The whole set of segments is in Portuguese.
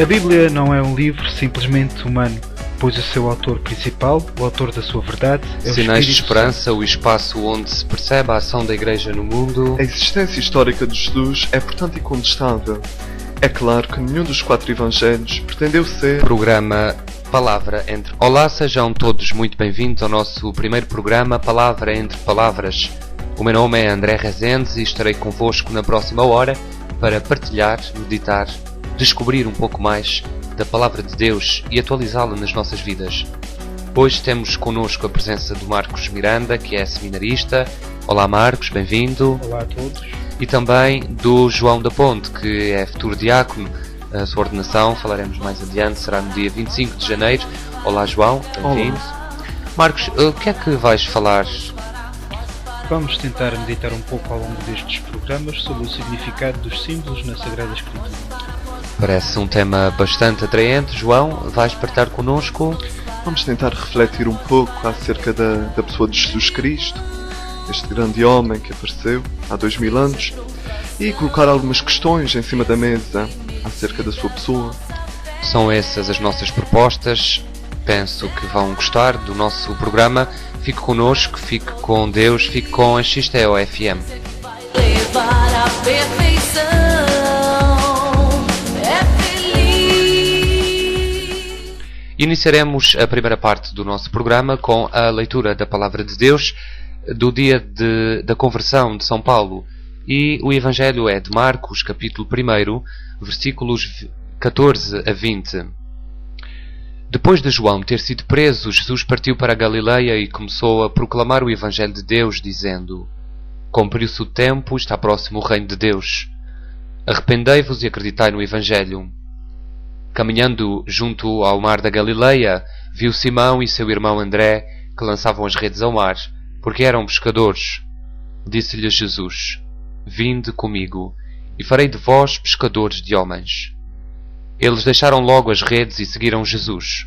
A Bíblia não é um livro simplesmente humano, pois o seu autor principal, o autor da sua verdade, é o Sinais de Espírito esperança, o espaço onde se percebe a ação da Igreja no mundo. A existência histórica de Jesus é, portanto, incontestável. É claro que nenhum dos 4 evangelhos pretendeu ser... Programa Palavra Entre... Olá, sejam todos muito bem-vindos ao nosso primeiro programa Palavra Entre Palavras. O meu nome é André Rezendes e estarei convosco na próxima hora para partilhar, meditar, descobrir um pouco mais da Palavra de Deus e atualizá-la nas nossas vidas. Hoje temos connosco a presença do Marcos Miranda, que é seminarista. Olá Marcos, bem-vindo. Olá a todos. E também do João da Ponte, que é futuro diácono. A sua ordenação, falaremos mais adiante, será no dia 25 de janeiro. Olá João, bem-vindo. Marcos, o que é que vais falar? Vamos tentar meditar um pouco ao longo destes programas sobre o significado dos símbolos na Sagrada Escritura. Parece um tema bastante atraente. João, vais partilhar connosco? Vamos tentar refletir um pouco acerca da pessoa de Jesus Cristo, este grande homem que apareceu há 2000 anos, e colocar algumas questões em cima da mesa acerca da sua pessoa. São essas as nossas propostas. Penso que vão gostar do nosso programa. Fique connosco, fique com Deus, fique com a XTO FM. Levar à perfeição é feliz. Iniciaremos a primeira parte do nosso programa com a leitura da Palavra de Deus do dia da conversão de São Paulo. E o Evangelho é de Marcos, capítulo 1, versículos 14 a 20. Depois de João ter sido preso, Jesus partiu para a Galileia e começou a proclamar o Evangelho de Deus, dizendo: Cumpriu-se o tempo, está próximo o reino de Deus. Arrependei-vos e acreditai no Evangelho. Caminhando junto ao mar da Galileia, viu Simão e seu irmão André, que lançavam as redes ao mar, porque eram pescadores. Disse-lhes Jesus: Vinde comigo, e farei de vós pescadores de homens. Eles deixaram logo as redes e seguiram Jesus.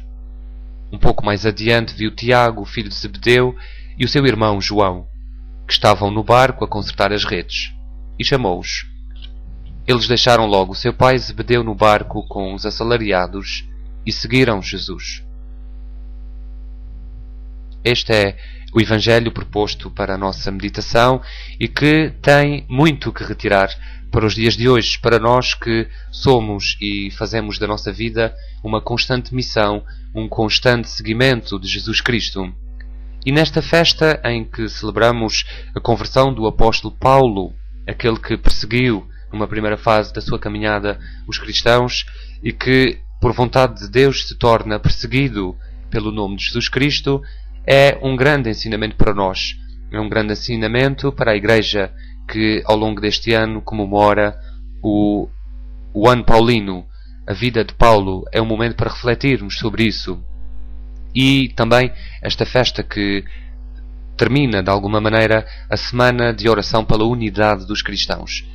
Um pouco mais adiante viu Tiago, filho de Zebedeu, e o seu irmão João, que estavam no barco a consertar as redes, e chamou-os. Eles deixaram logo o seu pai Zebedeu no barco com os assalariados e seguiram Jesus. Este é o Evangelho proposto para a nossa meditação e que tem muito que retirar para os dias de hoje, para nós que somos e fazemos da nossa vida uma constante missão, um constante seguimento de Jesus Cristo. E nesta festa em que celebramos a conversão do apóstolo Paulo, aquele que perseguiu, numa primeira fase da sua caminhada, os cristãos e que, por vontade de Deus, se torna perseguido pelo nome de Jesus Cristo, é um grande ensinamento para nós. É um grande ensinamento para a Igreja que, ao longo deste ano, comemora o ano paulino. A vida de Paulo é um momento para refletirmos sobre isso. E também esta festa que termina, de alguma maneira, a semana de oração pela unidade dos cristãos.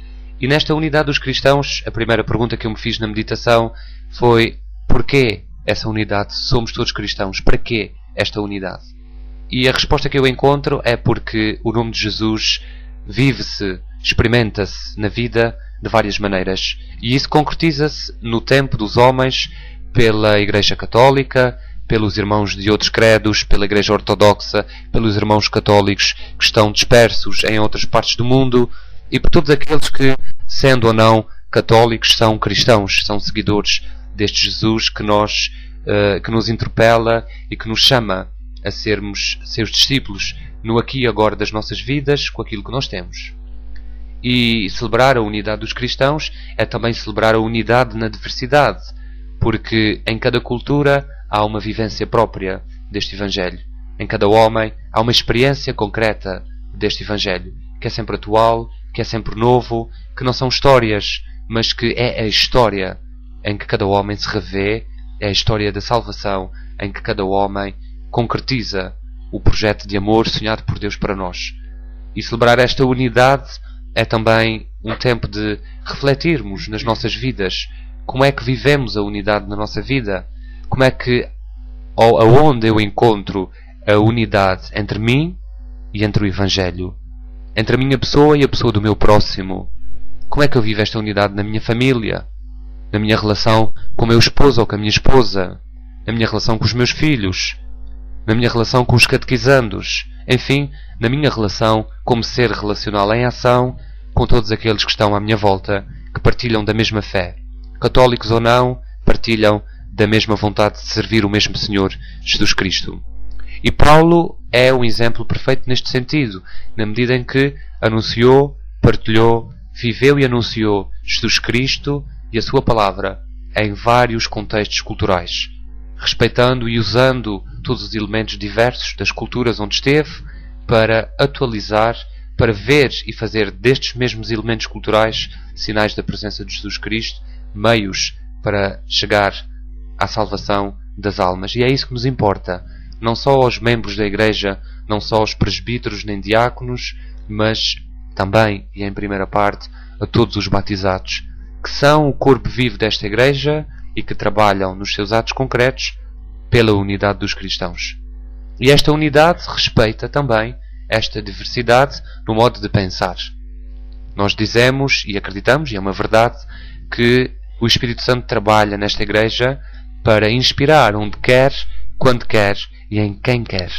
E nesta unidade dos cristãos, a primeira pergunta que eu me fiz na meditação foi: porquê essa unidade? Somos todos cristãos. Para quê esta unidade? E a resposta que eu encontro é porque o nome de Jesus vive-se, experimenta-se na vida de várias maneiras. E isso concretiza-se no tempo dos homens pela Igreja Católica, pelos irmãos de outros credos, pela Igreja Ortodoxa, pelos irmãos católicos que estão dispersos em outras partes do mundo e por todos aqueles que, sendo ou não católicos, são cristãos, são seguidores deste Jesus que nos interpela e que nos chama a sermos seus discípulos no aqui e agora das nossas vidas, com aquilo que nós temos. E celebrar a unidade dos cristãos é também celebrar a unidade na diversidade, porque em cada cultura há uma vivência própria deste Evangelho. Em cada homem há uma experiência concreta deste Evangelho, que é sempre atual, que é sempre novo, que não são histórias, mas que é a história em que cada homem se revê, é a história da salvação, em que cada homem concretiza o projeto de amor sonhado por Deus para nós. E celebrar esta unidade é também um tempo de refletirmos nas nossas vidas. Como é que vivemos a unidade na nossa vida? Como é que, ou aonde eu encontro a unidade entre mim e entre o Evangelho? Entre a minha pessoa e a pessoa do meu próximo? Como é que eu vivo esta unidade na minha família? na minha relação com o meu esposo ou com a minha esposa, na minha relação com os meus filhos, na minha relação com os catequizandos, enfim, na minha relação como ser relacional em ação com todos aqueles que estão à minha volta, que partilham da mesma fé. Católicos ou não, partilham da mesma vontade de servir o mesmo Senhor Jesus Cristo. E Paulo é um exemplo perfeito neste sentido, na medida em que anunciou, partilhou, viveu e anunciou Jesus Cristo e a sua palavra em vários contextos culturais, respeitando e usando todos os elementos diversos das culturas onde esteve para atualizar, para ver e fazer destes mesmos elementos culturais sinais da presença de Jesus Cristo, meios para chegar à salvação das almas. E é isso que nos importa, não só aos membros da Igreja, não só aos presbíteros nem diáconos, mas também, e em primeira parte, a todos os batizados, que são o corpo vivo desta Igreja e que trabalham nos seus atos concretos pela unidade dos cristãos. E esta unidade respeita também esta diversidade no modo de pensar. Nós dizemos e acreditamos, e é uma verdade, que o Espírito Santo trabalha nesta Igreja para inspirar onde quer, quando quer e em quem quer.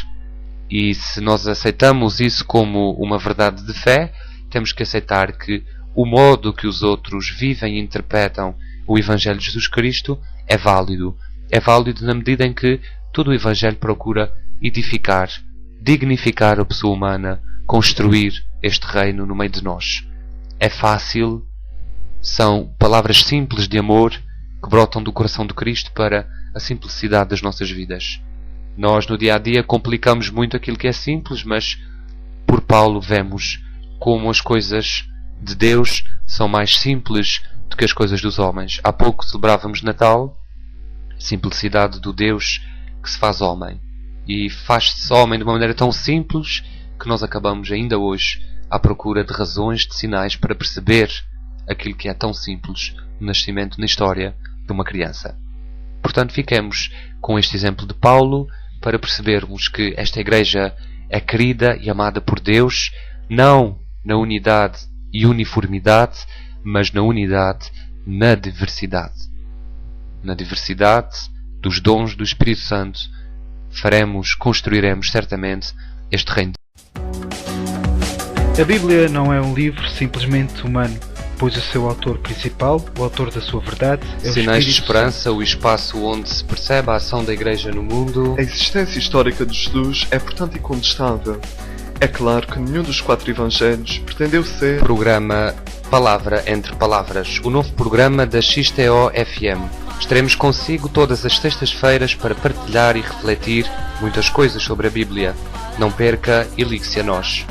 E se nós aceitamos isso como uma verdade de fé, temos que aceitar que o modo que os outros vivem e interpretam o Evangelho de Jesus Cristo é válido. É válido na medida em que todo o Evangelho procura edificar, dignificar a pessoa humana, construir este reino no meio de nós. É fácil, são palavras simples de amor que brotam do coração de Cristo para a simplicidade das nossas vidas. Nós no dia a dia complicamos muito aquilo que é simples, mas por Paulo vemos como as coisas de Deus são mais simples do que as coisas dos homens. Há pouco celebrávamos Natal, simplicidade do Deus que se faz homem. E faz-se homem de uma maneira tão simples que nós acabamos ainda hoje à procura de razões, de sinais para perceber aquilo que é tão simples no nascimento, na história de uma criança. Portanto, fiquemos com este exemplo de Paulo para percebermos que esta Igreja é querida e amada por Deus, não na unidade e uniformidade, mas na unidade, na diversidade. Na diversidade dos dons do Espírito Santo, construiremos certamente este reino. A Bíblia não é um livro simplesmente humano, pois o seu autor principal, o autor da sua verdade, é o Sinais de Espírito esperança, o espaço onde se percebe a ação da Igreja no mundo. A existência histórica de Jesus é, portanto, incontestável. É claro que nenhum dos 4 evangelhos pretendeu ser Programa Palavra Entre Palavras, o novo programa da XTO-FM. Estaremos consigo todas as sextas-feiras para partilhar e refletir muitas coisas sobre a Bíblia. Não perca e ligue-se a nós.